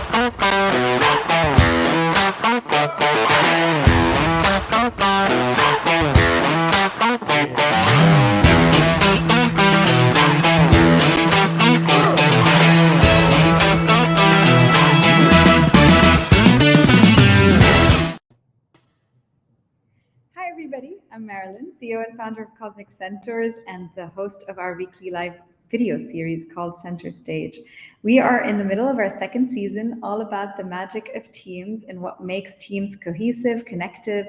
Hi, everybody. I'm Marilyn, CEO and founder of Cosmic Centaurs and the host of our weekly live video series called Centaur Stage. We are in the middle of our second season, all about the magic of teams and what makes teams cohesive, connective,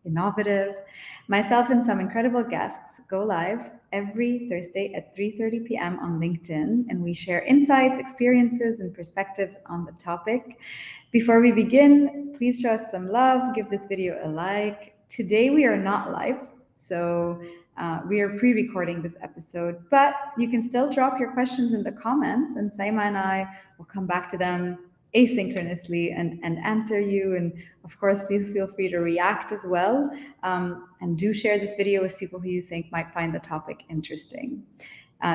innovative. Myself and some incredible guests go live every Thursday at 3:30 p.m. on LinkedIn, and we share insights, experiences, and perspectives on the topic. Before we begin, please show us some love, give this video a like. Today we are not live, so we are pre-recording this episode, but you can still drop your questions in the comments, and Saima and I will come back to them asynchronously and answer you. And of course, please feel free to react as well, and do share this video with people who you think might find the topic interesting.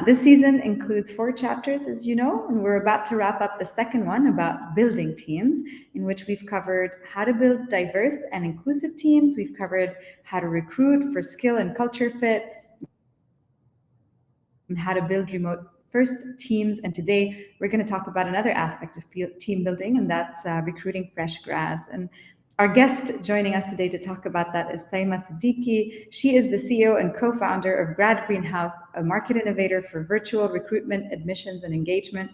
This season includes 4 chapters, as you know, and we're about to wrap up the second one about building teams, in which we've covered how to build diverse and inclusive teams. We've covered how to recruit for skill and culture fit, and how to build remote first teams. And today we're going to talk about another aspect of team building, and that's recruiting fresh grads. And our guest joining us today to talk about that is Saima Siddiqui. She is the CEO and co-founder of gradGREENHOUSE, a market innovator for virtual recruitment, admissions, and engagement.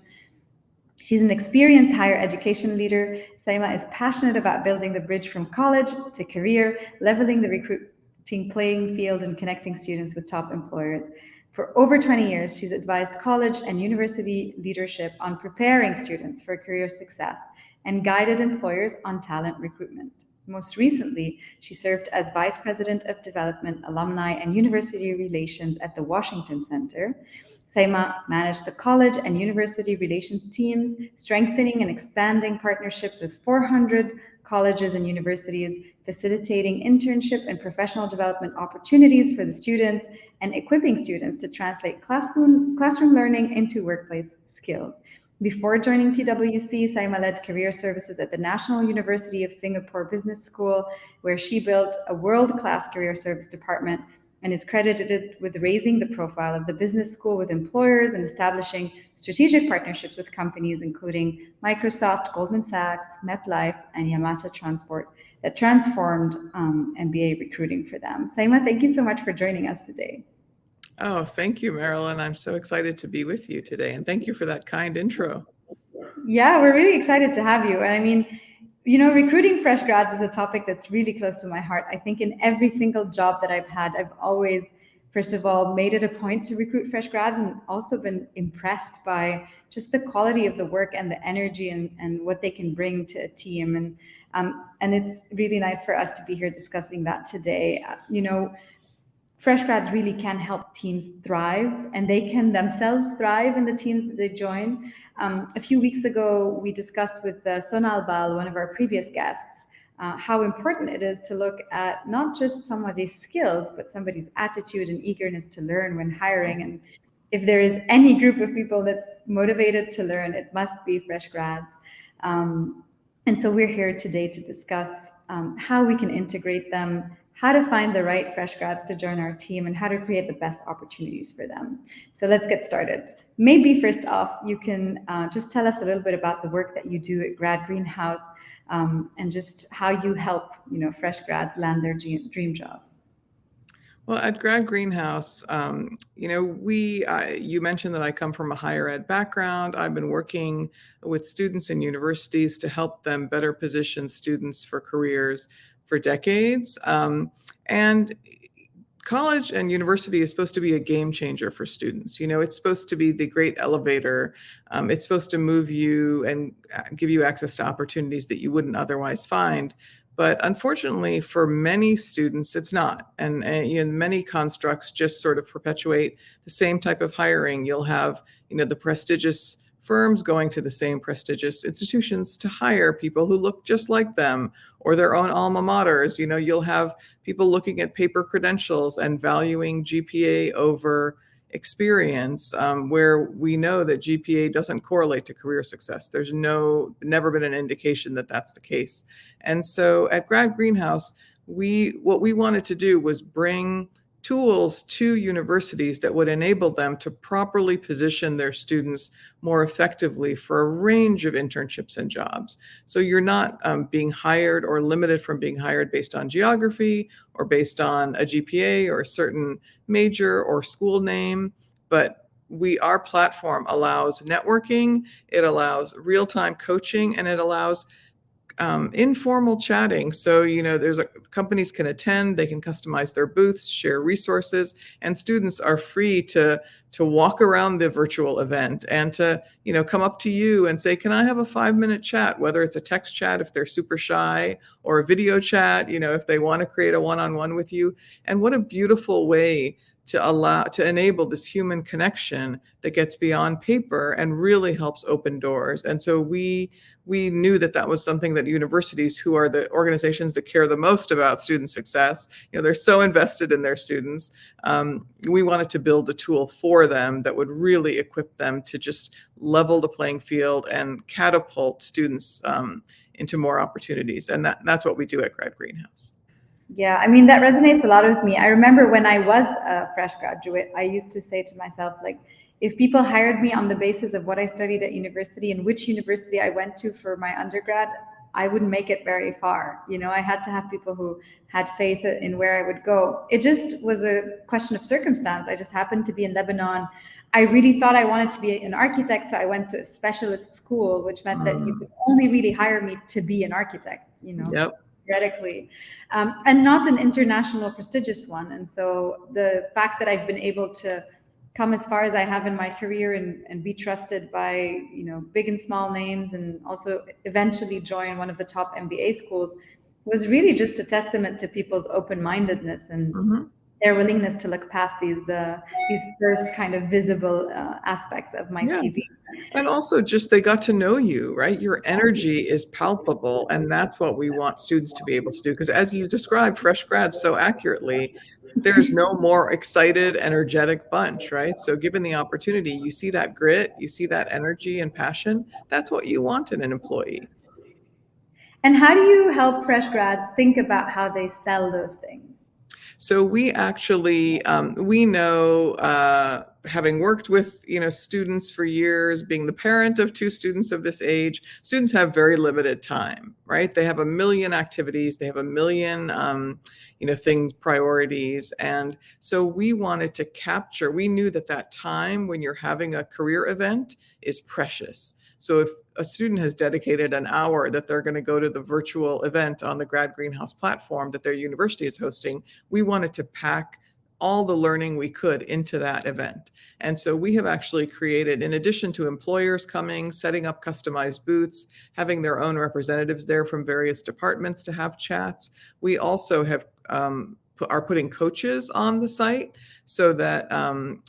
She's an experienced higher education leader. Saima is passionate about building the bridge from college to career, leveling the recruiting playing field, and connecting students with top employers. For over 20 years, she's advised college and university leadership on preparing students for career success and guided employers on talent recruitment. Most recently, she served as Vice President of Development, Alumni, and University Relations at the Washington Center. Saima managed the college and university relations teams, strengthening and expanding partnerships with 400 colleges and universities, facilitating internship and professional development opportunities for the students, and equipping students to translate classroom learning into workplace skills. Before joining TWC, Saima led career services at the National University of Singapore Business School, where she built a world-class career service department and is credited with raising the profile of the business school with employers and establishing strategic partnerships with companies including Microsoft, Goldman Sachs, MetLife, and Yamata Transport that transformed MBA recruiting for them. Saima, thank you so much for joining us today. Oh, thank you, Marilyn. I'm so excited to be with you today. And thank you for that kind intro. Yeah, we're really excited to have you. And I mean, you know, recruiting fresh grads is a topic that's really close to my heart. I think in every single job that I've had, I've always, first of all, made it a point to recruit fresh grads, and also been impressed by just the quality of the work and the energy and what they can bring to a team. And it's really nice for us to be here discussing that today. You know, fresh grads really can help teams thrive, and they can themselves thrive in the teams that they join. A few weeks ago, we discussed with Sonal Bal, one of our previous guests, how important it is to look at not just somebody's skills, but somebody's attitude and eagerness to learn when hiring. And if there is any group of people that's motivated to learn, it must be fresh grads. And so we're here today to discuss how we can integrate them, how to find the right fresh grads to join our team, and how to create the best opportunities for them. So let's get started. Maybe first off, you can just tell us a little bit about the work that you do at gradGREENHOUSE, and just how you help, you know, fresh grads land their dream jobs. Well, at gradGREENHOUSE, you know, you mentioned that I come from a higher ed background. I've been working with students in universities to help them better position students for careers for decades. And college and university is supposed to be a game changer for students. You know, it's supposed to be the great elevator. It's supposed to move you and give you access to opportunities that you wouldn't otherwise find. But unfortunately, for many students, it's not. And you know, many constructs just sort of perpetuate the same type of hiring. You'll have, you know, the prestigious firms going to the same prestigious institutions to hire people who look just like them or their own alma maters. You know, you'll have people looking at paper credentials and valuing GPA over, experience where we know that GPA doesn't correlate to career success. There's never been an indication that that's the case. And so at gradGREENHOUSE, what we wanted to do was bring tools to universities that would enable them to properly position their students more effectively for a range of internships and jobs. So you're not being hired or limited from being hired based on geography or based on a GPA or a certain major or school name, but our platform allows networking, it allows real-time coaching, and it allows informal chatting. So, companies can attend, they can customize their booths, share resources, and students are free to walk around the virtual event and to, come up to you and say, can I have a 5-minute chat, whether it's a text chat if they're super shy, or a video chat, if they want to create a one-on-one with you. And what a beautiful way to enable this human connection that gets beyond paper and really helps open doors. And so we knew that was something that universities, who are the organizations that care the most about student success, they're so invested in their students. We wanted to build a tool for them that would really equip them to just level the playing field and catapult students into more opportunities. And that's what we do at gradGREENHOUSE. Yeah, I mean, that resonates a lot with me. I remember when I was a fresh graduate, I used to say to myself, like, if people hired me on the basis of what I studied at university and which university I went to for my undergrad, I wouldn't make it very far. I had to have people who had faith in where I would go. It just was a question of circumstance. I just happened to be in Lebanon. I really thought I wanted to be an architect, so I went to a specialist school, which meant that you could only really hire me to be an architect, Yep. theoretically, and not an international prestigious one. And so the fact that I've been able to come as far as I have in my career and be trusted by, big and small names, and also eventually join one of the top MBA schools, was really just a testament to people's open-mindedness and their willingness to look past these first kind of visible aspects of my CV. And also just they got to know you, right? Your energy is palpable, and that's what we want students to be able to do. Because as you described fresh grads so accurately, there's no more excited, energetic bunch, right? So given the opportunity, you see that grit, you see that energy and passion. That's what you want in an employee. And how do you help fresh grads think about how they sell those things? So we actually, we know, having worked with, students for years, being the parent of 2 students of this age, students have very limited time, right? They have a million activities, they have a million, things, priorities. And so we wanted to capture, we knew that time when you're having a career event is precious. So if a student has dedicated an hour that they're going to go to the virtual event on the gradGREENHOUSE platform that their university is hosting, we wanted to pack all the learning we could into that event. And so we have actually created, in addition to employers coming, setting up customized booths, having their own representatives there from various departments to have chats, we also have are putting coaches on the site so that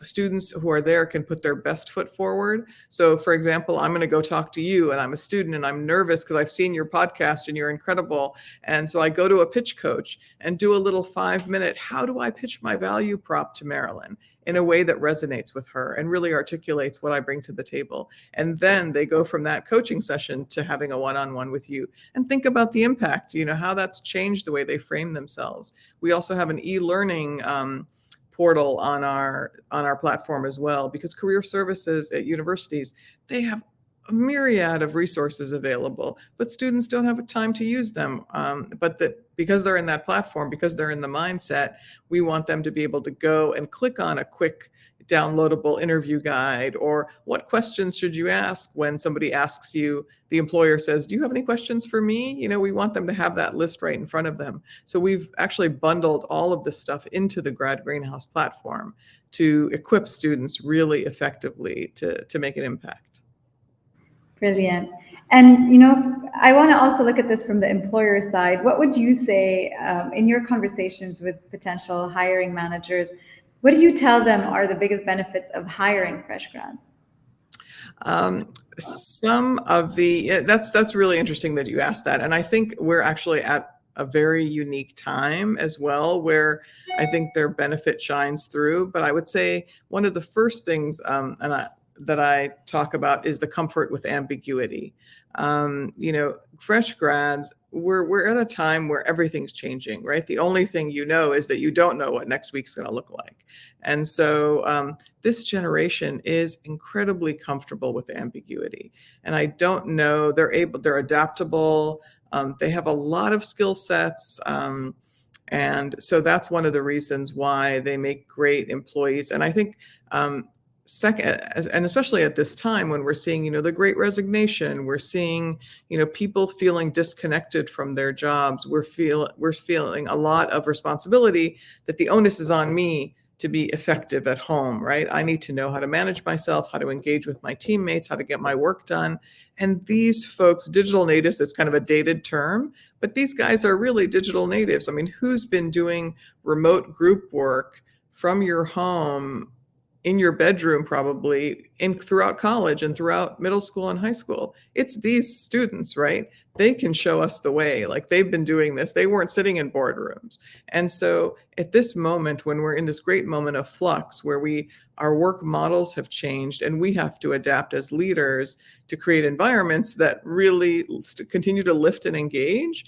students who are there can put their best foot forward. So for example, I'm going to go talk to you and I'm a student and I'm nervous because I've seen your podcast and you're incredible. And so I go to a pitch coach and do a little 5-minute, how do I pitch my value prop to Marilyn in a way that resonates with her and really articulates what I bring to the table. And then they go from that coaching session to having a one-on-one with you and think about the impact, how that's changed the way they frame themselves. We also have an e-learning portal on our platform as well, because career services at universities, they have a myriad of resources available, but students don't have time to use them. But because they're in that platform, because they're in the mindset, we want them to be able to go and click on a quick downloadable interview guide, or what questions should you ask when somebody asks you, the employer says, do you have any questions for me? We want them to have that list right in front of them. So we've actually bundled all of this stuff into the gradGREENHOUSE platform to equip students really effectively to make an impact. Brilliant. And, I want to also look at this from the employer side. What would you say in your conversations with potential hiring managers? What do you tell them are the biggest benefits of hiring fresh grads? Some of the, that's really interesting that you asked that. And I think we're actually at a very unique time as well, where I think their benefit shines through. But I would say one of the first things that I talk about is the comfort with ambiguity. Fresh grads, we're at a time where everything's changing, right? The only thing you know is that you don't know what next week's going to look like. And so this generation is incredibly comfortable with ambiguity. And I don't know, they're adaptable. They have a lot of skill sets. And so that's one of the reasons why they make great employees. And I think second, and especially at this time when we're seeing, the Great Resignation, we're seeing, people feeling disconnected from their jobs. We're feeling a lot of responsibility that the onus is on me to be effective at home, right? I need to know how to manage myself, how to engage with my teammates, how to get my work done. And these folks, digital natives, is kind of a dated term, but these guys are really digital natives. I mean, who's been doing remote group work from your home in your bedroom, probably throughout college and throughout middle school and high school? It's these students, right? They can show us the way. Like, they've been doing this. They weren't sitting in boardrooms. And so at this moment, when we're in this great moment of flux where our work models have changed and we have to adapt as leaders to create environments that really continue to lift and engage,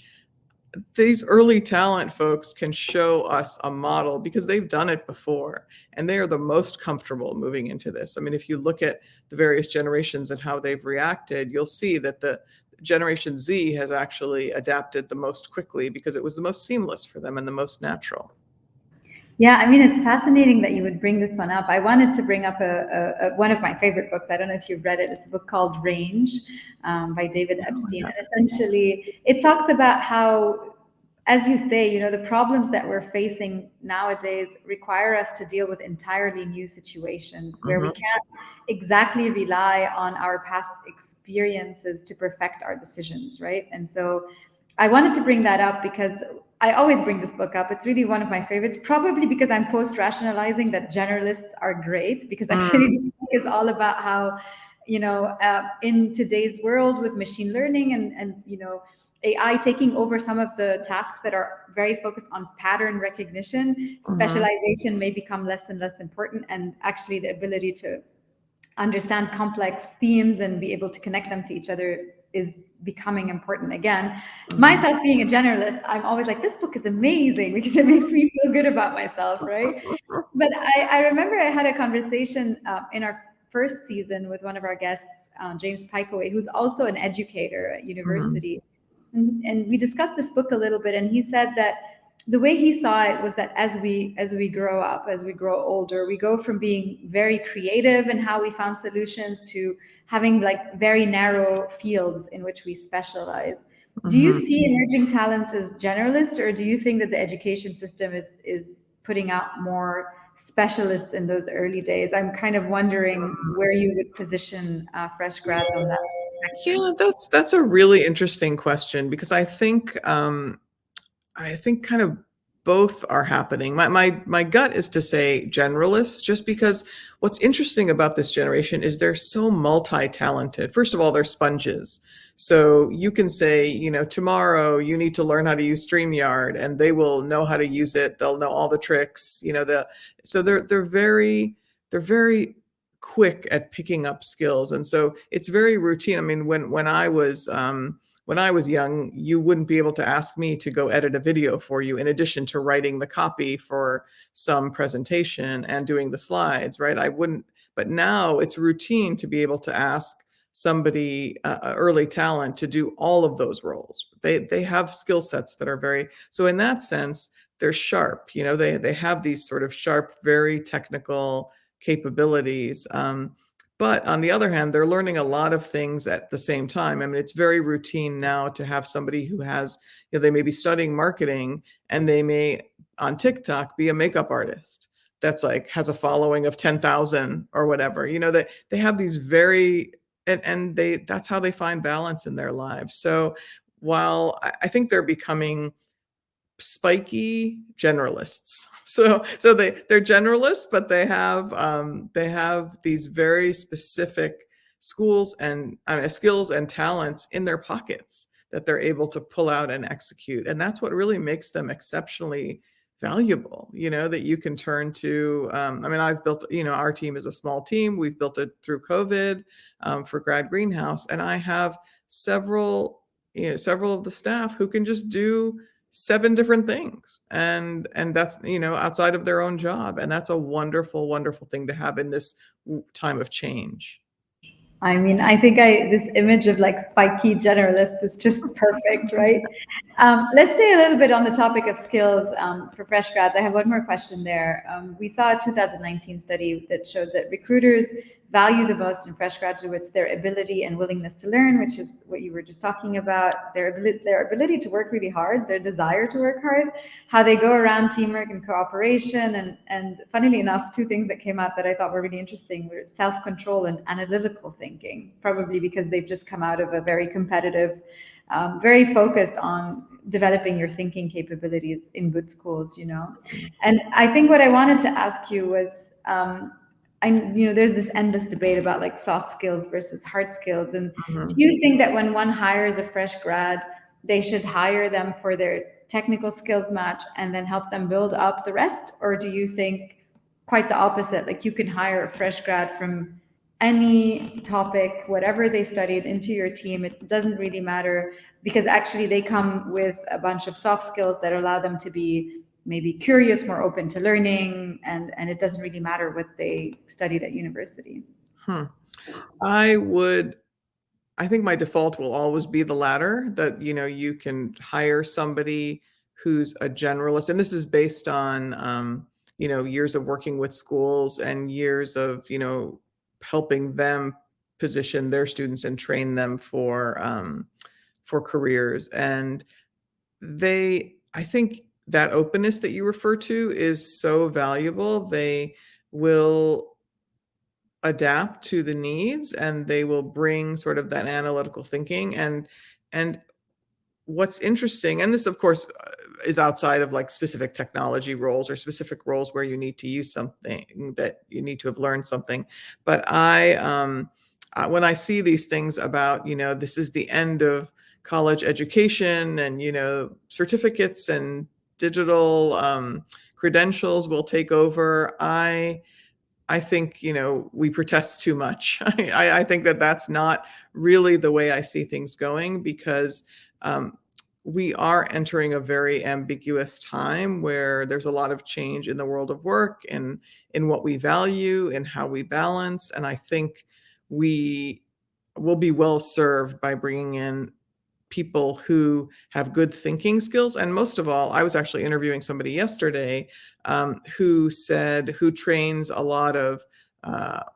these early talent folks can show us a model because they've done it before and they are the most comfortable moving into this. I mean, if you look at the various generations and how they've reacted, you'll see that the Generation Z has actually adapted the most quickly because it was the most seamless for them and the most natural. Yeah, I mean, it's fascinating that you would bring this one up. I wanted to bring up one of my favorite books. I don't know if you've read it. It's a book called Range by David Epstein. And essentially, it talks about how, as you say, the problems that we're facing nowadays require us to deal with entirely new situations where we can't exactly rely on our past experiences to perfect our decisions, right? And so I wanted to bring that up because I always bring this book up. It's really one of my favorites, probably because I'm post-rationalizing that generalists are great, because actually this book is all about how, in today's world with machine learning and AI taking over some of the tasks that are very focused on pattern recognition, specialization may become less and less important. And actually the ability to understand complex themes and be able to connect them to each other is becoming important again. Myself being a generalist, I'm always like, this book is amazing because it makes me feel good about myself, right? But I remember I had a conversation in our first season with one of our guests, James Pikeway, who's also an educator at university. And we discussed this book a little bit, and he said that the way he saw it was that as we grow up, as we grow older, we go from being very creative in how we found solutions to having like very narrow fields in which we specialize. Do you see emerging talents as generalists, or do you think that the education system is putting out more specialists in those early days? I'm kind of wondering where you would position fresh grads on that. Yeah, that's a really interesting question, because I think kind of both are happening. My gut is to say generalists, just because what's interesting about this generation is they're so multi-talented. First of all, they're sponges. So you can say, tomorrow you need to learn how to use StreamYard, and they will know how to use it. They'll know all the tricks, so they're very quick at picking up skills. And so it's very routine. I mean, when I was young, you wouldn't be able to ask me to go edit a video for you in addition to writing the copy for some presentation and doing the slides, right? I wouldn't, but now it's routine to be able to ask somebody, early talent, to do all of those roles. They have skill sets that are so in that sense, they're sharp. They have these sort of sharp, very technical capabilities. But on the other hand, they're learning a lot of things at the same time. I mean, it's very routine now to have somebody who has, they may be studying marketing, and they may on TikTok be a makeup artist that's like has a following of 10,000 or whatever. They have these and that's how they find balance in their lives. So while I think they're becoming spiky generalists. So they're generalists, but they have these very specific skills and talents in their pockets that they're able to pull out and execute. And that's what really makes them exceptionally valuable, that you can turn to. I've built, our team is a small team. We've built it through COVID for gradGREENHOUSE. And I have several of the staff who can just do 7 different things, and that's outside of their own job, and that's a wonderful, wonderful thing to have in this time of change. I think this image of like spiky generalist is just perfect, right? Let's stay a little bit on the topic of skills for fresh grads. I have one more question there. We saw a 2019 study that showed that recruiters value the most in fresh graduates their ability and willingness to learn, which is what you were just talking about, their ability to work really hard, their desire to work hard, how they go around teamwork and cooperation, and funnily enough, 2 things that came out that I thought were really interesting were self-control and analytical thinking, probably because they've just come out of a very competitive, very focused on developing your thinking capabilities in good schools, And I think what I wanted to ask you was, there's this endless debate about like soft skills versus hard skills. And do you think that when one hires a fresh grad, they should hire them for their technical skills match and then help them build up the rest? Or do you think quite the opposite? Like you can hire a fresh grad from any topic, whatever they studied, into your team. It doesn't really matter, because actually they come with a bunch of soft skills that allow them to be maybe curious, more open to learning, and it doesn't really matter what they studied at university. I think my default will always be the latter, that, you can hire somebody who's a generalist. And this is based on, years of working with schools and years of, helping them position their students and train them for careers. And I think that openness that you refer to is so valuable. They will adapt to the needs, and they will bring sort of that analytical thinking. And what's interesting, and this of course is outside of like specific technology roles or specific roles where you need to use something, that you need to have learned something. But when I see these things about, this is the end of college education, and, certificates and digital credentials will take over, I think, we protest too much. I think that that's not really the way I see things going, because we are entering a very ambiguous time where there's a lot of change in the world of work and in what we value and how we balance. And I think we will be well served by bringing in people who have good thinking skills. And most of all, I was actually interviewing somebody yesterday who trains a lot of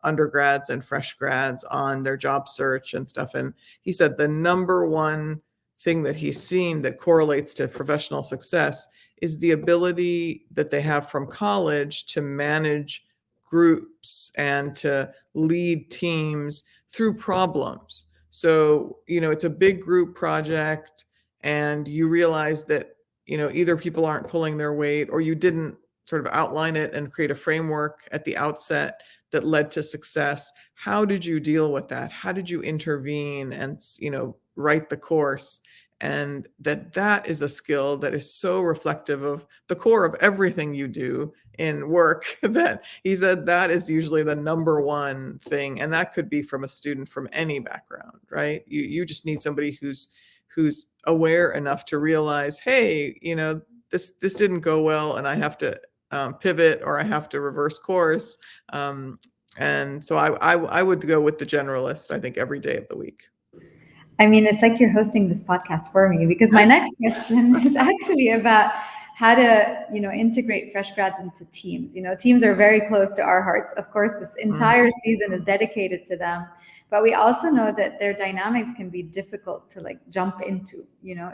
undergrads and fresh grads on their job search and stuff. And he said the number one thing that he's seen that correlates to professional success is the ability that they have from college to manage groups and to lead teams through problems. So, it's a big group project, and you realize that, either people aren't pulling their weight, or you didn't sort of outline it and create a framework at the outset that led to success. How did you deal with that? How did you intervene and, write the course? And that is a skill that is so reflective of the core of everything you do in work, that he said that is usually the number one thing. And that could be from a student from any background, right? You just need somebody who's aware enough to realize, hey, this didn't go well, and I have to pivot, or I have to reverse course. And so I would go with the generalist, I think, every day of the week. It's like you're hosting this podcast for me, because my next question is actually about how to, integrate fresh grads into teams. Teams are very close to our hearts. Of course, this entire season is dedicated to them, but we also know that their dynamics can be difficult to like jump into,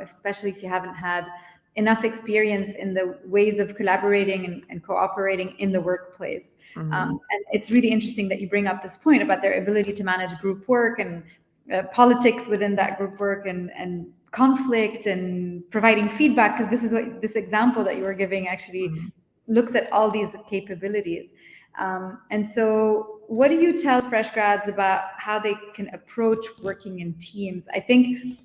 especially if you haven't had enough experience in the ways of collaborating and cooperating in the workplace. And it's really interesting that you bring up this point about their ability to manage group work and politics within that group work, and conflict, and providing feedback, because this is what this example that you were giving actually looks at all these capabilities. And so what do you tell fresh grads about how they can approach working in teams? I think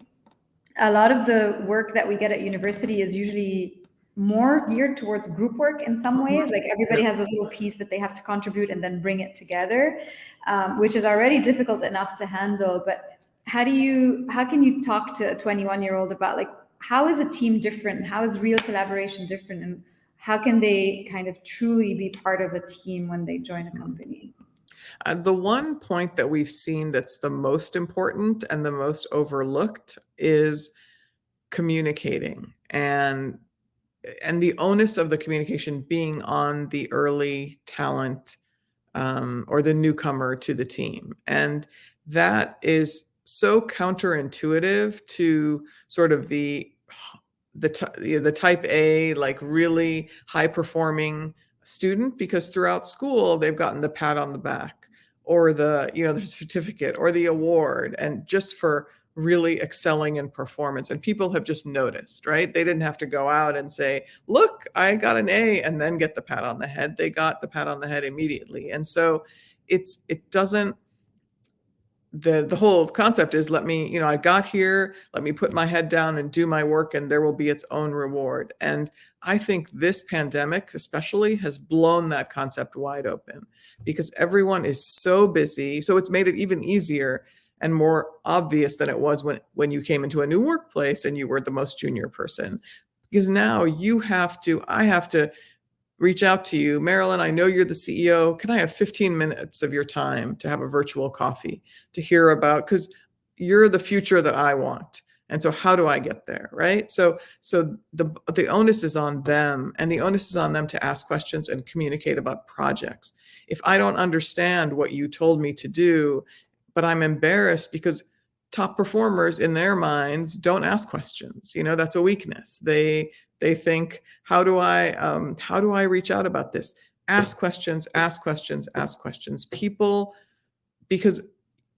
a lot of the work that we get at university is usually more geared towards group work in some ways. Like everybody has a little piece that they have to contribute and then bring it together, which is already difficult enough to handle. But how can you talk to a 21-year-old about like, how is a team different? How is real collaboration different? And how can they kind of truly be part of a team when they join a company? The one point that we've seen that's the most important and the most overlooked is communicating, and the onus of the communication being on the early talent, or the newcomer to the team. And that is so counterintuitive to sort of the type A, like really high performing student, because throughout school they've gotten the pat on the back or the certificate or the award, and just for really excelling in performance. And people have just noticed, right? They didn't have to go out and say, look, I got an A, and then get the pat on the head. They got the pat on the head immediately. And so it doesn't, the whole concept is, I got here, let me put my head down and do my work, and there will be its own reward. And I think this pandemic especially has blown that concept wide open, because everyone is so busy. So it's made it even easier and more obvious than it was when you came into a new workplace and you were the most junior person. Because now I have to reach out to you, Marilyn, I know you're the CEO. Can I have 15 minutes of your time to have a virtual coffee to hear about, because you're the future that I want. And so how do I get there, right? So the onus is on them, and the onus is on them to ask questions and communicate about projects. If I don't understand what you told me to do, but I'm embarrassed because top performers in their minds don't ask questions, that's a weakness. They think, how do I reach out about this? Ask questions, ask questions, ask questions. People, because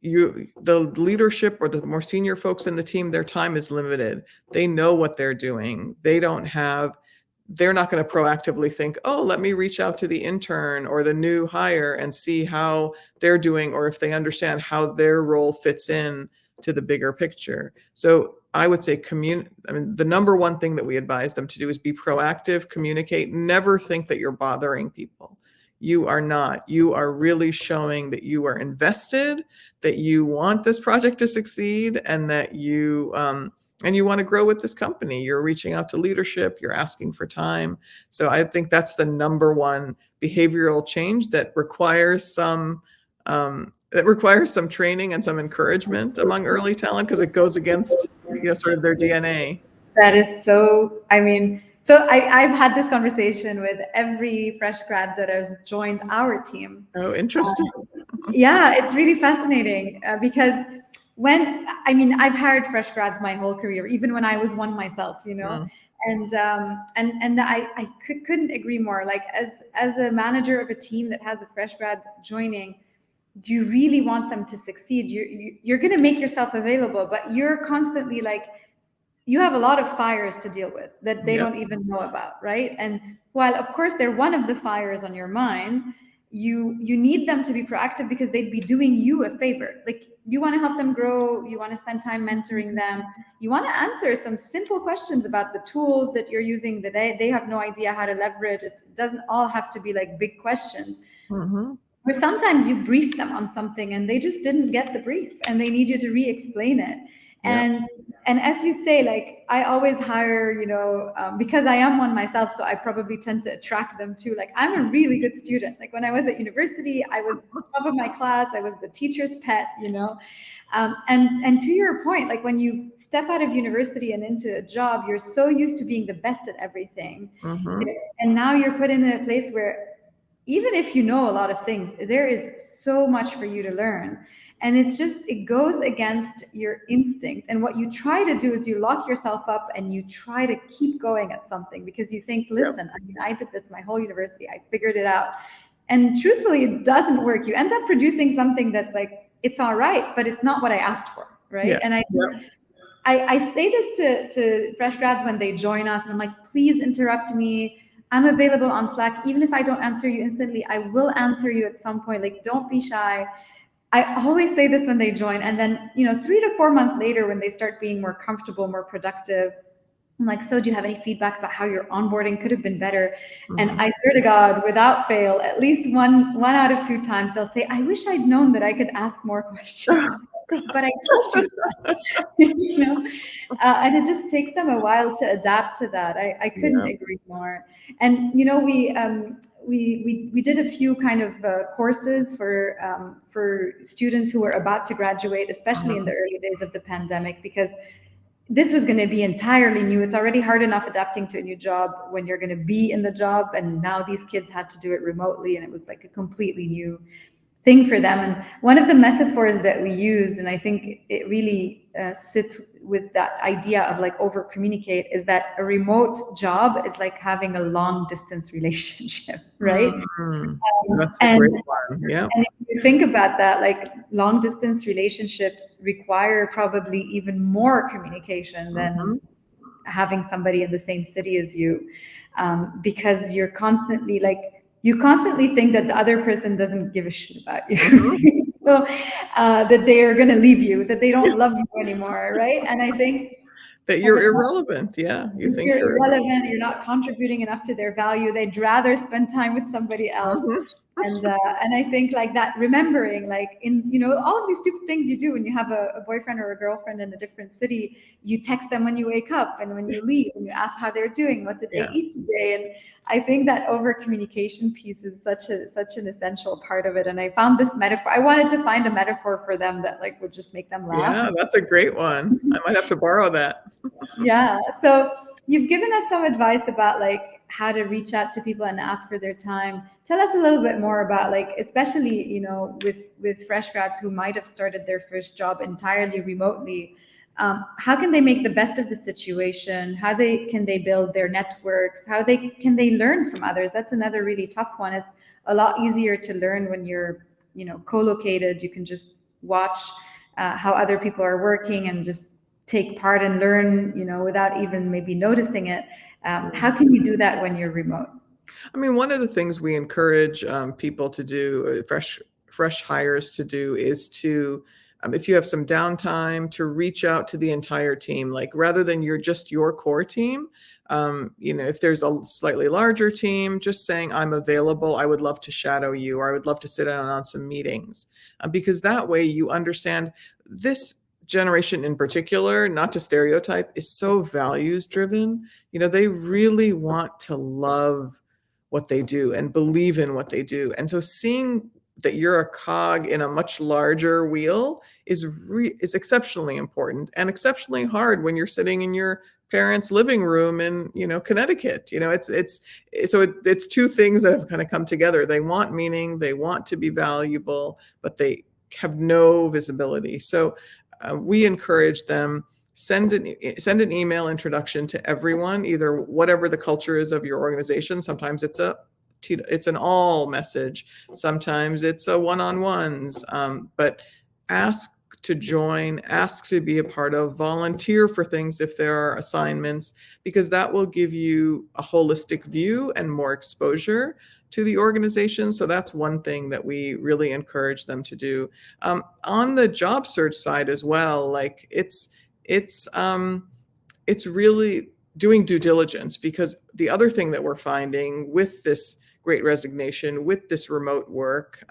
the leadership or the more senior folks in the team, their time is limited. They know what they're doing. They're not going to proactively think, oh, let me reach out to the intern or the new hire and see how they're doing, or if they understand how their role fits in to the bigger picture. So I would say the number one thing that we advise them to do is be proactive, communicate, never think that you're bothering people. You are not. You are really showing that you are invested, that you want this project to succeed, and that you want to grow with this company. You're reaching out to leadership, you're asking for time. So I think that's the number one behavioral change that requires some training and some encouragement among early talent, because it goes against sort of their DNA. That is so, so I've had this conversation with every fresh grad that has joined our team. Oh, interesting. Yeah, it's really fascinating because I've hired fresh grads my whole career, even when I was one myself, and I couldn't agree more. Like as a manager of a team that has a fresh grad joining, you really want them to succeed. You're going to make yourself available, but you're constantly like, you have a lot of fires to deal with that they don't even know about, right? And while of course they're one of the fires on your mind, you need them to be proactive, because they'd be doing you a favor. Like, you want to help them grow, you want to spend time mentoring them, you want to answer some simple questions about the tools that you're using that they have no idea how to leverage. It doesn't all have to be like big questions. Mm-hmm. Or sometimes you briefed them on something and they just didn't get the brief and they need you to re-explain it. And as you say, like, I always hire, because I am one myself, so I probably tend to attract them too. Like, I'm a really good student. Like, when I was at university, I was top of my class. I was the teacher's pet, and to your point, like, when you step out of university and into a job, you're so used to being the best at everything. Mm-hmm. And now you're put in a place where even if you know a lot of things, there is so much for you to learn. And it goes against your instinct. And what you try to do is you lock yourself up and you try to keep going at something, because you think, listen, I did this my whole university, I figured it out. And truthfully, it doesn't work. You end up producing something that's like, it's all right, but it's not what I asked for, right? Yeah. And I say this to fresh grads when they join us, and I'm like, please interrupt me. I'm available on Slack. Even if I don't answer you instantly, I will answer you at some point. Like, don't be shy. I always say this when they join, and then 3 to 4 months later, when they start being more comfortable, more productive, I'm like, so do you have any feedback about how your onboarding could have been better? And Mhm. I swear to God, without fail, at least one out of 2 times, they'll say, I wish I'd known that I could ask more questions. But I told you that. you know and it just takes them a while to adapt to that. I couldn't Yeah. agree more. And we did a few kind of courses for students who were about to graduate, especially in the Mhm. early days of the pandemic, because this was going to be entirely new. It's already hard enough adapting to a new job when you're going to be in the job, and now these kids had to do it remotely, and it was like a completely new thing for them. And one of the metaphors that we use, and I think it really sits with that idea of like over communicate, is that a remote job is like having a long distance relationship, right? Mhm. That's a And great one. Yeah. and if you think about that, like long distance relationships require probably even more communication than Mhm. having somebody in the same city as you, because you constantly think that the other person doesn't give a shit about you. Mhm. Right? So that they are going to leave you, that they don't love you anymore, right? And I think That as you're a irrelevant. Yeah. You think you're you're irrelevant, you're not contributing enough to their value, they'd rather spend time with somebody else. Mhm. And I think like that, remembering like in all of these stupid things you do when you have a boyfriend or a girlfriend in a different city. You text them when you wake up and when you leave, and you ask how they're doing, what did they Yeah. eat today. And I think that over communication piece is such an essential part of it. And I found this metaphor, I wanted to find a metaphor for them that like would just make them laugh. Yeah, that's a great one. I might have to borrow that. Yeah. So you've given us some advice about like how to reach out to people and ask for their time. Tell us a little bit more about like, especially, with fresh grads who might have started their first job entirely remotely. How can they make the best of the situation? How they can they build their networks? How they can they learn from others? That's another really tough one. It's a lot easier to learn when you're, co-located. You can just watch how other people are working and just take part and learn, without even maybe noticing it. How can you do that when you're remote? I mean, one of the things we encourage people to do, fresh hires to do, is to, if you have some downtime, to reach out to the entire team. Like rather than your core team, if there's a slightly larger team, just saying I'm available. I would love to shadow you, or I would love to sit down on some meetings, because that way you understand this generation in particular, not to stereotype, is so values driven. They really want to love what they do and believe in what they do. And so seeing that you're a cog in a much larger wheel is exceptionally important and exceptionally hard when you're sitting in your parents' living room in Connecticut. It's two things that have kind of come together. They want meaning, they want to be valuable, but they have no visibility. So we encourage them, send an email introduction to everyone, either whatever the culture is of your organization. Sometimes it's an all message, sometimes it's a one-on-ones, but ask to join, ask to be a part of, volunteer for things if there are assignments, because that will give you a holistic view and more exposure to the organization. So that's one thing that we really encourage them to do. On the job search side as well, like it's really doing due diligence, because the other thing that we're finding with this great resignation, with this remote work,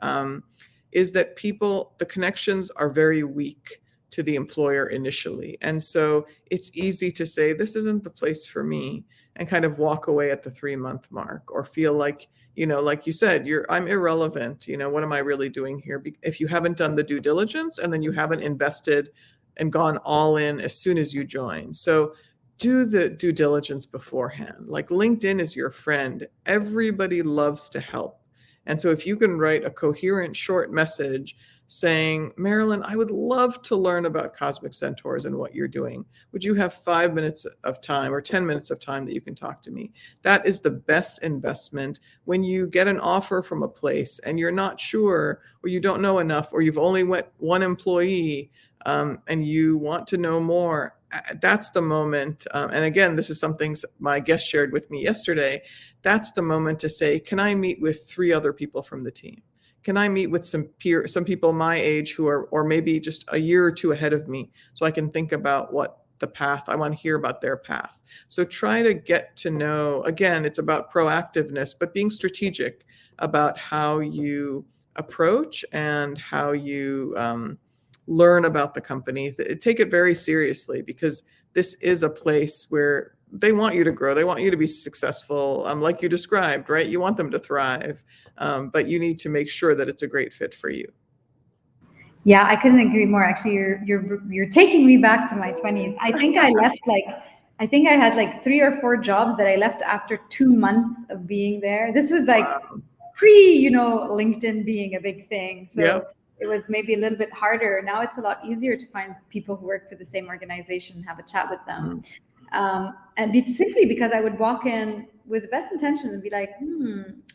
is that the connections are very weak to the employer initially. And so it's easy to say, this isn't the place for me, and kind of walk away at the 3-month mark, or feel like, like you said, I'm irrelevant. What am I really doing here? If you haven't done the due diligence, and then you haven't invested and gone all in as soon as you join. So do the due diligence beforehand. Like LinkedIn is your friend. Everybody loves to help. And so if you can write a coherent short message saying, Marilyn, I would love to learn about cosmic centaurs and what you're doing. Would you have 5 minutes of time or 10 minutes of time that you can talk to me? That is the best investment. When you get an offer from a place and you're not sure, or you don't know enough, or you've only met one employee, and you want to know more, that's the moment. And again, this is something my guest shared with me yesterday. That's the moment to say, can I meet with 3 other people from the team? can I meet with some people my age who are, or maybe just a year or two ahead of me, so I can think about what the path, I want to hear about their path. So try to get to know, again, it's about proactiveness, but being strategic about how you approach and how you learn about the company. Take it very seriously, because this is a place where they want you to grow. They want you to be successful, like you described, right? You want them to thrive, but you need to make sure that it's a great fit for you. Yeah, I couldn't agree more. Actually, you're taking me back to my 20s. I think I left I think I had like 3 or 4 jobs that I left after 2 months of being there. This was like pre, LinkedIn being a big thing. So Yep. it was maybe a little bit harder. Now it's a lot easier to find people who work for the same organization and have a chat with them. Simply because I would walk in with the best intentions and be like,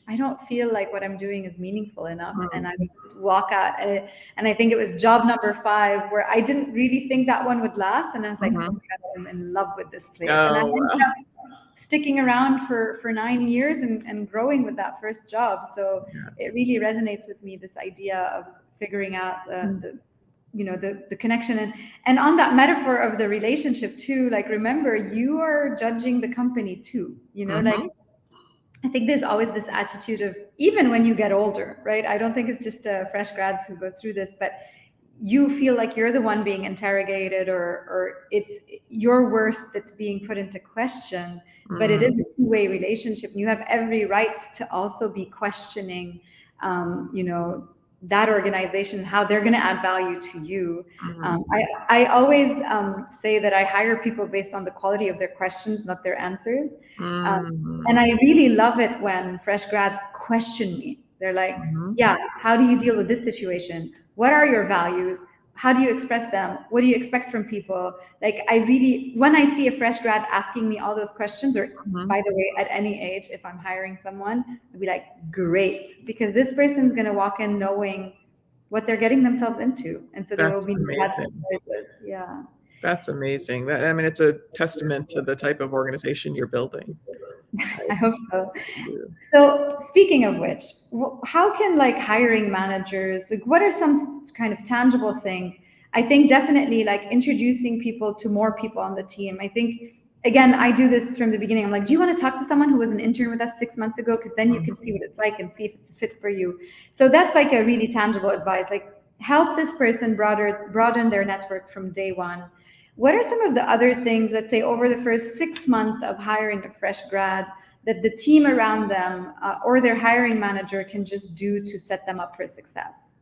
I don't feel like what I'm doing is meaningful enough. And I would just walk out. And I think it was job number 5 where I didn't really think that one would last. And I was like, oh my God, I'm in love with this place. And I ended up sticking around for 9 years and growing with that first job. So it really resonates with me, this idea of figuring out the connection. And on that metaphor of the relationship too, like, remember, you are judging the company too, like, I think there's always this attitude of, even when you get older, right? I don't think it's just fresh grads who go through this, but you feel like you're the one being interrogated, or it's your worth that's being put into question. But it is a two-way relationship, and you have every right to also be questioning, that organization, how they're going to add value to you. I always say that I hire people based on the quality of their questions, not their answers. And I really love it when fresh grads question me. They're like, yeah, how do you deal with this situation? What are your values? How do you express them? What do you expect from people? Like, when I see a fresh grad asking me all those questions, or by the way, at any age, if I'm hiring someone, I'd be like, great, because this person's going to walk in knowing what they're getting themselves into. And so there will be lots of choices. Yeah. That's amazing. I mean, it's a testament to the type of organization you're building. I hope so. So speaking of which, how can hiring managers, what are some kind of tangible things? I think definitely introducing people to more people on the team. I think, again, I do this from the beginning. I'm like, do you want to talk to someone who was an intern with us 6 months ago? Because then you can see what it's like and see if it's a fit for you. So that's a really tangible advice. Help this person broaden their network from day one. What are some of the other things, let's say, over the first 6 months of hiring a fresh grad, that the team around them or their hiring manager can just do to set them up for success?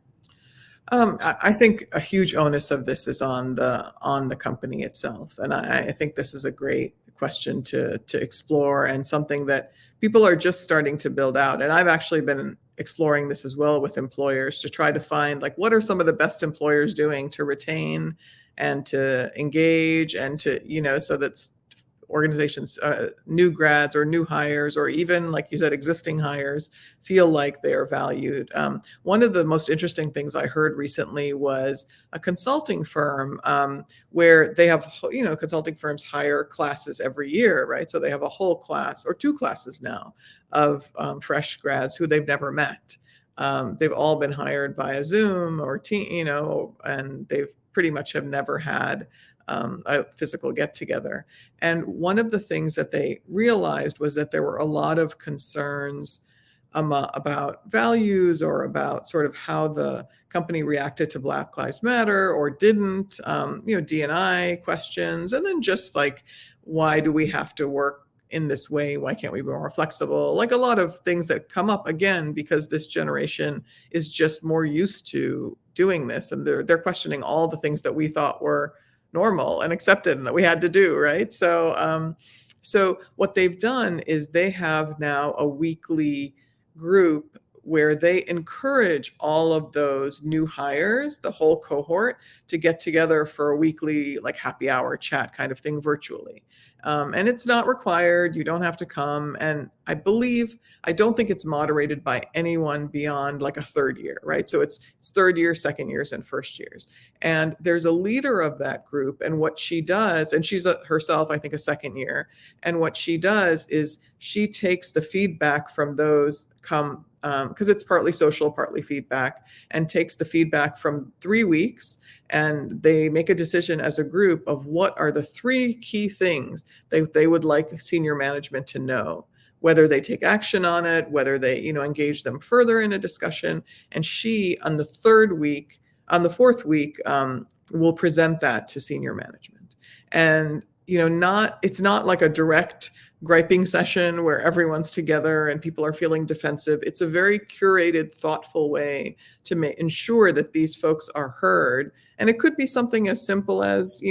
I think a huge onus of this is on the company itself, and I think this is a great question to explore, and something that people are just starting to build out. And I've actually been exploring this as well with employers, to try to find what are some of the best employers doing to retain and to engage, and to so that organizations, new grads or new hires, or even, like you said, existing hires, feel like they are valued. One of the most interesting things I heard recently was a consulting firm where they have, consulting firms hire classes every year, right? So they have a whole class, or 2 classes now, of fresh grads who they've never met. They've all been hired via Zoom or team, and they've pretty much have never had a physical get together. And one of the things that they realized was that there were a lot of concerns about values, or about sort of how the company reacted to Black Lives Matter or didn't, D&I questions, and then just why do we have to work in this way? Why can't we be more flexible? A lot of things that come up, again, because this generation is just more used to doing this, and they're questioning all the things that we thought were normal and accepted and that we had to do, right? So what they've done is they have now a weekly group where they encourage all of those new hires, the whole cohort, to get together for a weekly happy hour chat kind of thing virtually. And it's not required. You don't have to come. And I don't think it's moderated by anyone beyond like a third year, right? So it's third year, second years, and first years. And there's a leader of that group, and what she does, and she's herself, I think, a second year. And what she does is she takes the feedback from those because it's partly social, partly feedback, and takes the feedback from 3 weeks, and they make a decision as a group of what are the 3 key things they would like senior management to know, whether they take action on it, whether they, engage them further in a discussion. And she, on the fourth week, will present that to senior management. And, it's not like a direct griping session where everyone's together and people are feeling defensive. It's a very curated, thoughtful way to ensure that these folks are heard. And it could be something as simple as,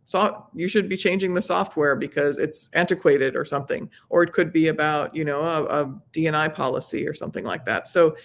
so you should be changing the software because it's antiquated or something, or it could be about, a D&I policy or something like that. So,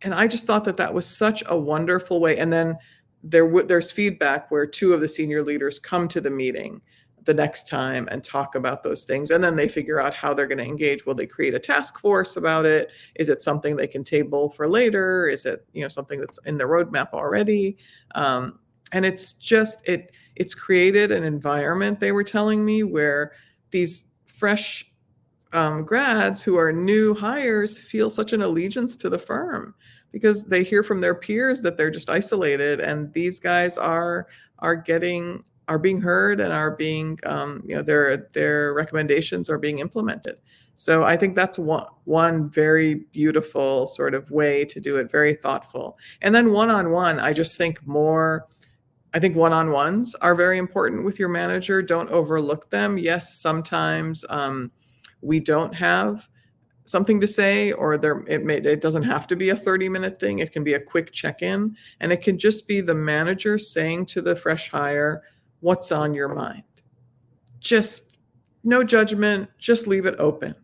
and I just thought that was such a wonderful way. And then there's feedback where 2 of the senior leaders come to the meeting the next time and talk about those things. And then they figure out how they're going to engage. Will they create a task force about it? Is it something they can table for later? Is it, something that's in the roadmap already? And it's just, it's created an environment, they were telling me, where these fresh grads who are new hires feel such an allegiance to the firm because they hear from their peers that they're just isolated, and these guys are being heard and are being, their recommendations are being implemented. So I think that's one very beautiful sort of way to do it, very thoughtful. And then one-on-one, I think one-on-ones are very important with your manager. Don't overlook them. Yes, sometimes we don't have something to say, or it doesn't have to be a 30-minute thing. It can be a quick check-in, and it can just be the manager saying to the fresh hire, what's on your mind? Just no judgment, just leave it open.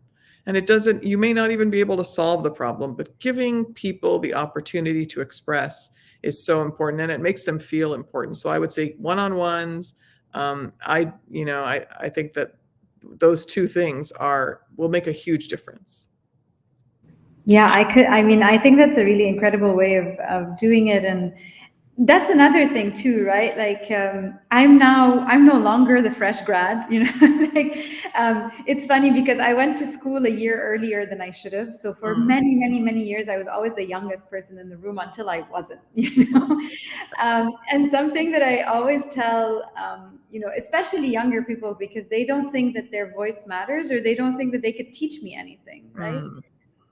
And you may not even be able to solve the problem, but giving people the opportunity to express is so important, and it makes them feel important. So I would say one-on-ones. I think that those 2 things will make a huge difference. Yeah, I think that's a really incredible way of doing it. And that's another thing too, right? Like, I'm no longer the fresh grad, it's funny because I went to school a year earlier than I should have. So for many, many, many years, I was always the youngest person in the room until I wasn't, and something that I always tell, especially younger people, because they don't think that their voice matters, or they don't think that they could teach me anything, right?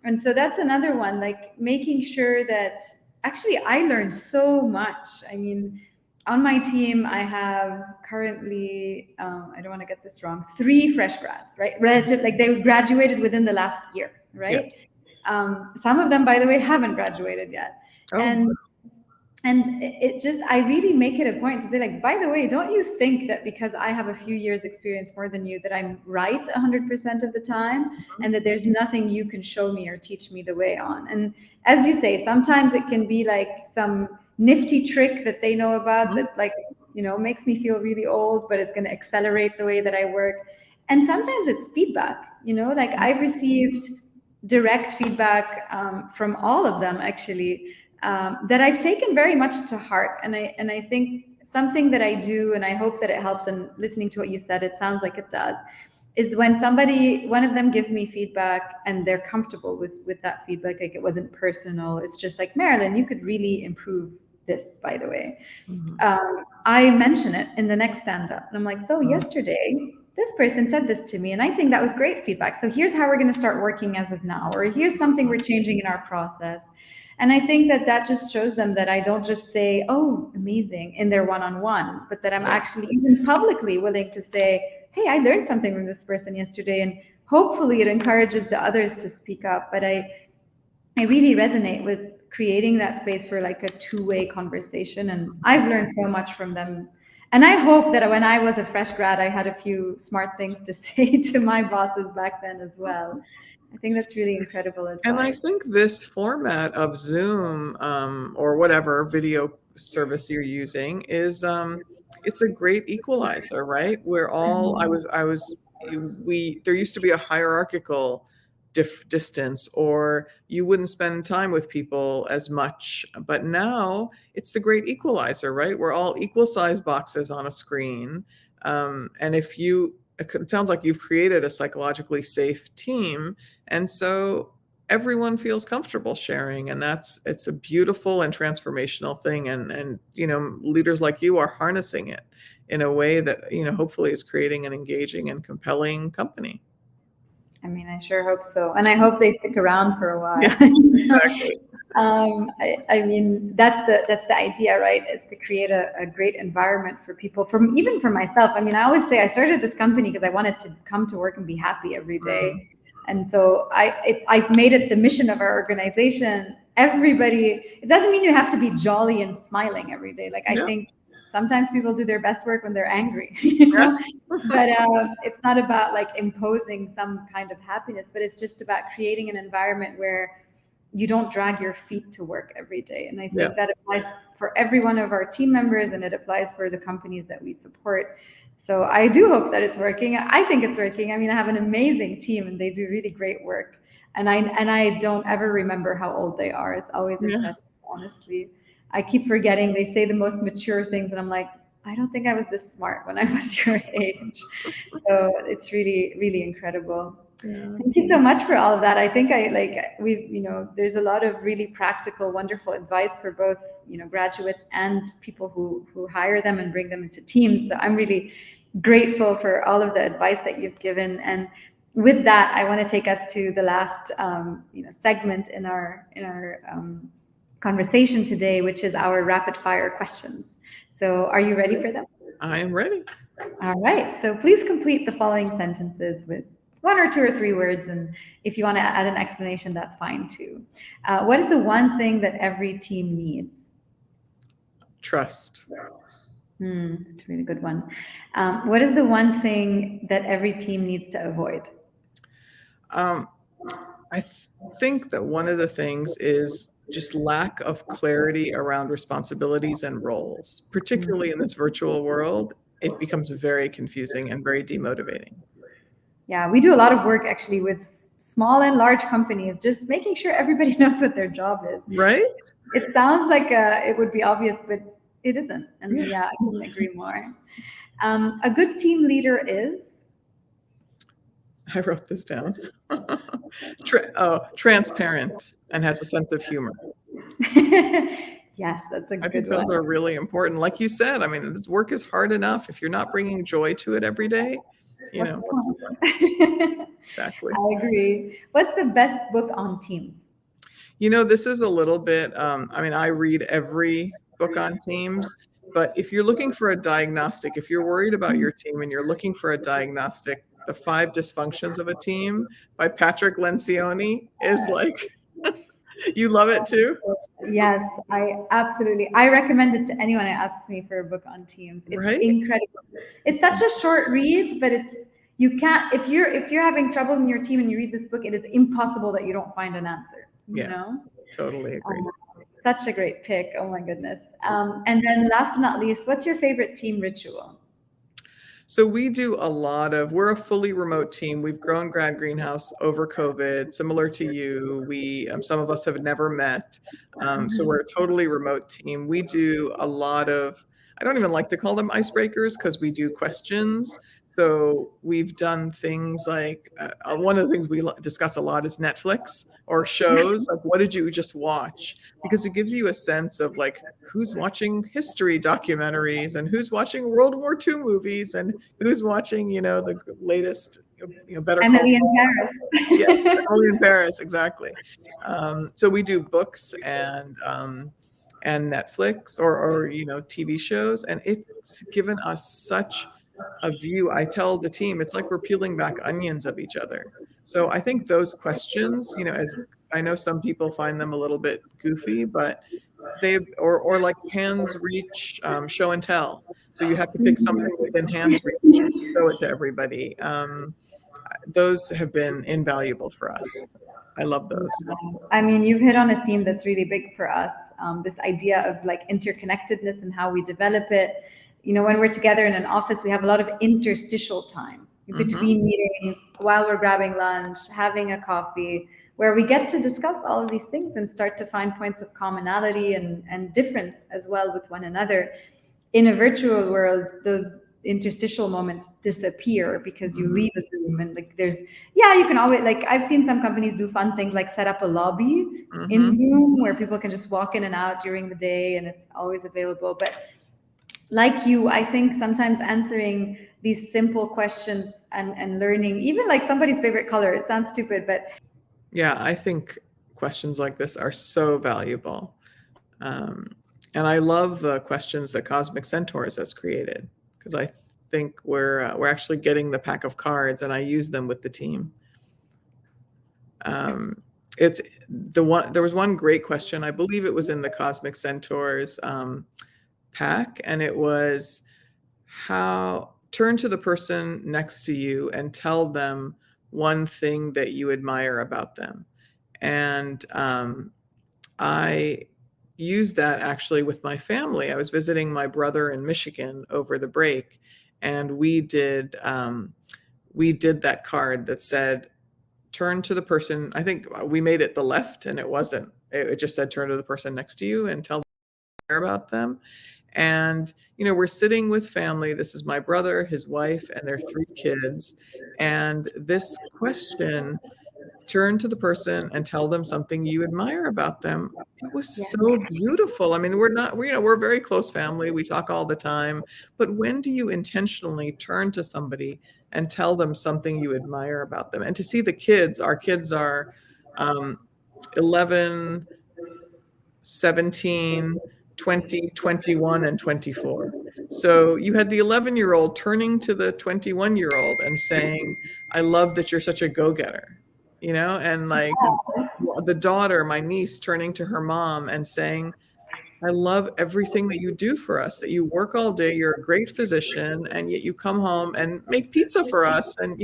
And so that's another one, like making sure that actually I learned so much. I mean, on my team, I have currently, I don't want to get this wrong, 3 fresh grads, right? Like they graduated within the last year, right? Yeah. Some of them, by the way, haven't graduated yet. Oh. And it just, I really make it a point to say, like, by the way, don't you think that because I have a few years experience more than you, that I'm right 100% of the time, and that there's nothing you can show me or teach me the way on? And as you say, sometimes it can be like some nifty trick that they know about that, like, makes me feel really old, but it's going to accelerate the way that I work. And sometimes it's feedback, like I've received direct feedback from all of them, actually, that I've taken very much to heart. And I think something that I do, and I hope that it helps, and listening to what you said, it sounds like it does, is when one of them gives me feedback and they're comfortable with that feedback, like it wasn't personal, it's just like, Marilyn, you could really improve this, by the way. I mention it in the next stand-up. And I'm like, so yesterday, this person said this to me, and I think that was great feedback. So here's how we're going to start working as of now, or here's something we're changing in our process. And I think that just shows them that I don't just say, oh, amazing, in their one-on-one, but that I'm actually even publicly willing to say, hey, I learned something from this person yesterday, and hopefully it encourages the others to speak up. But I really resonate with creating that space for like a 2-way conversation. And I've learned so much from them. And I hope that when I was a fresh grad, I had a few smart things to say to my bosses back then as well. I think that's really incredible advice. And I think this format of Zoom or whatever video service you're using is it's a great equalizer, right? We're all there used to be a hierarchical distance, or you wouldn't spend time with people as much. But now it's the great equalizer, right? We're all equal size boxes on a screen. And it sounds like you've created a psychologically safe team. And so everyone feels comfortable sharing, and it's a beautiful and transformational thing. And leaders like you are harnessing it in a way that, hopefully is creating an engaging and compelling company. I mean, I sure hope so. And I hope they stick around for a while. Yeah, exactly. I mean, that's the idea, right? Is to create a great environment for people, even for myself. I mean, I always say I started this company because I wanted to come to work and be happy every day. And so I've made it the mission of our organization. Everybody, it doesn't mean you have to be jolly and smiling every day. Like, I think sometimes people do their best work when they're angry, but it's not about like imposing some kind of happiness, but it's just about creating an environment where you don't drag your feet to work every day. And I think that applies for every one of our team members, and it applies for the companies that we support. So I do hope that it's working. I think it's working. I mean, I have an amazing team and they do really great work. And I don't ever remember how old they are. It's always impressive, honestly. I keep forgetting. They say the most mature things, and I'm like, I don't think I was this smart when I was your age. So it's really, really incredible. Thank you so much for all of that. I think there's a lot of really practical, wonderful advice for both, graduates and people who hire them and bring them into teams. So I'm really grateful for all of the advice that you've given. And with that, I want to take us to the last, segment in our conversation today, which is our rapid fire questions. So are you ready for them? I am ready. All right. So please complete the following sentences with 1 or 2 or 3 words. And if you want to add an explanation, that's fine too. What is the one thing that every team needs? Trust. That's a really good one. What is the one thing that every team needs to avoid? I think that one of the things is just lack of clarity around responsibilities and roles, particularly in this virtual world. It becomes very confusing and very demotivating. Yeah, we do a lot of work actually with small and large companies, just making sure everybody knows what their job is. Right? It sounds like it would be obvious, but it isn't. And I couldn't agree more. A good team leader is? I wrote this down. Transparent and has a sense of humor. Yes, that's a good one. I think those are really important. Like you said, I mean, this work is hard enough. If you're not bringing joy to it every day, Exactly. I agree. What's the best book on teams? This is a little bit, I read every book on teams, but if you're looking for a diagnostic, if you're worried about your team and you're looking for a diagnostic, The 5 Dysfunctions of a Team by Patrick Lencioni is like, you love it too? Yes, I recommend it to anyone who asks me for a book on teams. It's incredible. It's such a short read, but you can't, if you're having trouble in your team and you read this book, it is impossible that you don't find an answer. Totally agree. Such a great pick. Oh my goodness. And then last but not least, what's your favorite team ritual? So we do we're a fully remote team. We've grown gradGREENHOUSE over COVID, similar to you. Some of us have never met. So we're a totally remote team. We do a lot of, I don't even like to call them icebreakers because we do questions. So we've done things like, one of the things we discuss a lot is Netflix or shows. Like, what did you just watch? Because it gives you a sense of like, who's watching history documentaries and who's watching World War II movies and who's watching, the latest, Better Call Emily Saul. in Paris. Yeah, Emily in Paris, exactly. So we do books and Netflix or TV shows, and it's given us such a view. I tell the team, it's like we're peeling back onions of each other. So I think those questions, as I know some people find them a little bit goofy, but or like hands reach, show and tell. So you have to pick something within hands reach, show it to everybody. Those have been invaluable for us. I love those. I mean, you've hit on a theme that's really big for us. This idea of like interconnectedness and how we develop it. When we're together in an office, we have a lot of interstitial time. between meetings, while we're grabbing lunch, having a coffee, where we get to discuss all of these things and start to find points of commonality and difference as well with one another. In a virtual world, those interstitial moments disappear because you leave a Zoom, and like you can always, like, I've seen some companies do fun things like set up a lobby in Zoom where people can just walk in and out during the day and it's always available. But like you, I think sometimes answering these simple questions and learning, even like somebody's favorite color, it sounds stupid, but yeah, I think questions like this are so valuable. And I love the questions that Cosmic Centaurs has created, because I think we're actually getting the pack of cards, and I use them with the team. There was one great question, I believe it was in the Cosmic Centaurs pack, and it was, turn to the person next to you and tell them one thing that you admire about them. And I used that actually with my family. I was visiting my brother in Michigan over the break, and we did that card that said, turn to the person. I think we made it the left, and it just said, turn to the person next to you and tell them about them. And, we're sitting with family. This is my brother, his wife, and their 3 kids. And this question, turn to the person and tell them something you admire about them, it was so beautiful. I mean, we're a very close family. We talk all the time. But when do you intentionally turn to somebody and tell them something you admire about them? And to see our kids are 11, 17, 20, 21, and 24. So you had the 11-year-old turning to the 21-year-old and saying, I love that you're such a go-getter, and like the daughter, my niece, turning to her mom and saying, I love everything that you do for us, that you work all day, you're a great physician, and yet you come home and make pizza for us and,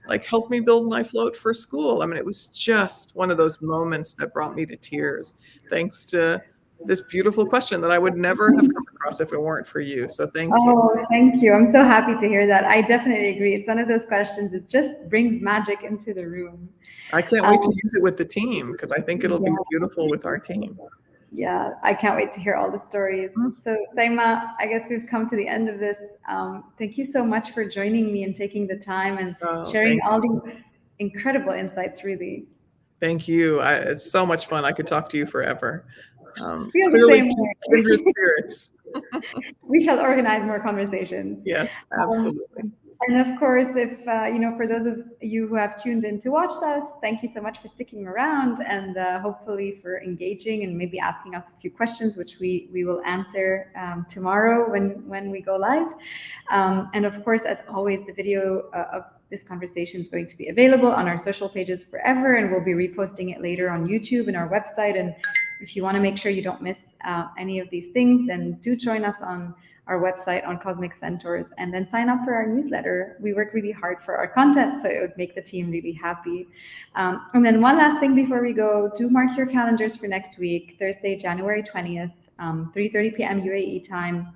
like help me build my float for school. I mean, it was just one of those moments that brought me to tears, thanks to this beautiful question that I would never have come across if it weren't for you. So thank you. Oh, thank you. I'm so happy to hear that. I definitely agree. It's one of those questions that just brings magic into the room. I can't wait to use it with the team, because I think it'll be beautiful with our team. Yeah, I can't wait to hear all the stories. So Saima, I guess we've come to the end of this. Thank you so much for joining me and taking the time and sharing all these incredible insights, really. Thank you. It's so much fun. I could talk to you forever. Feel the same way. Kindred spirits. We shall organize more conversations. Yes, absolutely. And of course, if, for those of you who have tuned in to watch us, thank you so much for sticking around and hopefully for engaging and maybe asking us a few questions, which we will answer tomorrow when we go live. And of course, as always, the video of this conversation is going to be available on our social pages forever, and we'll be reposting it later on YouTube and our website. And if you want to make sure you don't miss any of these things, then do join us on our website on Cosmic Centaurs, and then sign up for our newsletter. We work really hard for our content, so it would make the team really happy. And then one last thing before we go, do mark your calendars for next week, Thursday, January 20th, 3:30 p.m. UAE time.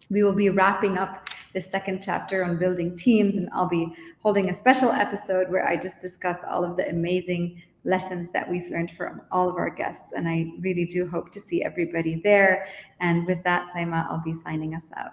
We will be wrapping up the 2nd chapter on building teams, and I'll be holding a special episode where I just discuss all of the amazing lessons that we've learned from all of our guests. And I really do hope to see everybody there. And with that, Saima, I'll be signing us out.